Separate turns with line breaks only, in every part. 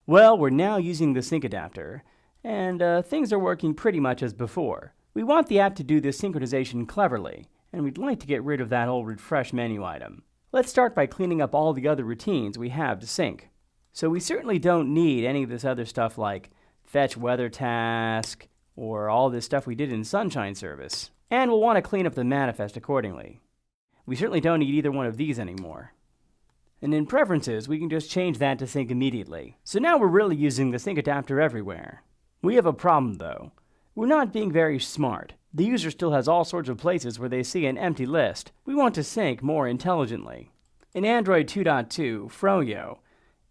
Well, we're now using the sync adapter, and things are working pretty much as before. We want the app to do this synchronization cleverly, and we'd like to get rid of that old refresh menu item. Let's start by cleaning up all the other routines we have to sync. So we certainly don't need any of this other stuff like fetch weather task, or all this stuff we did in Sunshine service. And we'll want to clean up the manifest accordingly. We certainly don't need either one of these anymore. And in preferences, we can just change that to sync immediately. So now we're really using the sync adapter everywhere. We have a problem though. We're not being very smart. The user still has all sorts of places where they see an empty list. We want to sync more intelligently. In Android 2.2, Froyo,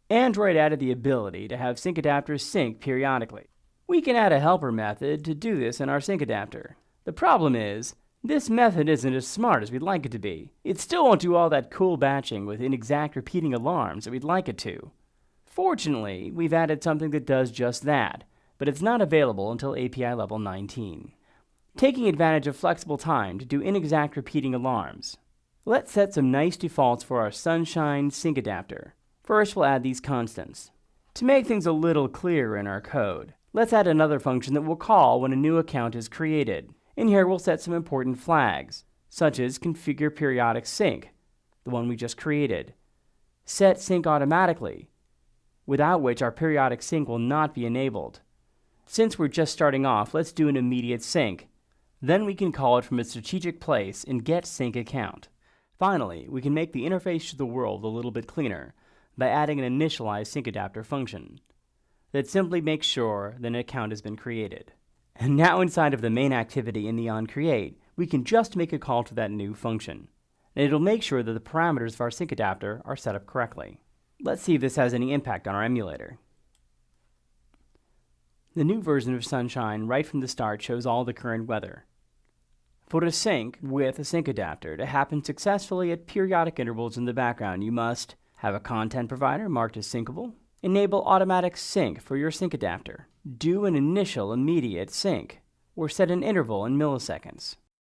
Android added the ability to have sync adapters sync periodically. We can add a helper method to do this in our sync adapter. The problem is, this method isn't as smart as we'd like it to be. It still won't do all that cool batching with inexact repeating alarms that we'd like it to. Fortunately, we've added something that does just that, but it's not available until API level 19. Taking advantage of flexible time to do inexact repeating alarms. Let's set some nice defaults for our Sunshine sync adapter. First, we'll add these constants. To make things a little clearer in our code, let's add another function that we'll call when a new account is created. In here, we'll set some important flags, such as configure periodic sync, the one we just created. Set sync automatically, without which our periodic sync will not be enabled. Since we're just starting off, let's do an immediate sync. Then we can call it from a strategic place in get sync account. Finally, we can make the interface to the world a little bit cleaner by adding an initialize sync adapter function that simply makes sure that an account has been created. And now inside of the main activity in the onCreate, we can just make a call to that new function. And it'll make sure that the parameters of our sync adapter are set up correctly. Let's see if this has any impact on our emulator. The new version of Sunshine right from the start shows all the current weather. For a sync with a sync adapter to happen successfully at periodic intervals in the background, you must have a content provider marked as syncable, enable automatic sync for your sync adapter, do an initial immediate sync, or set an interval in milliseconds.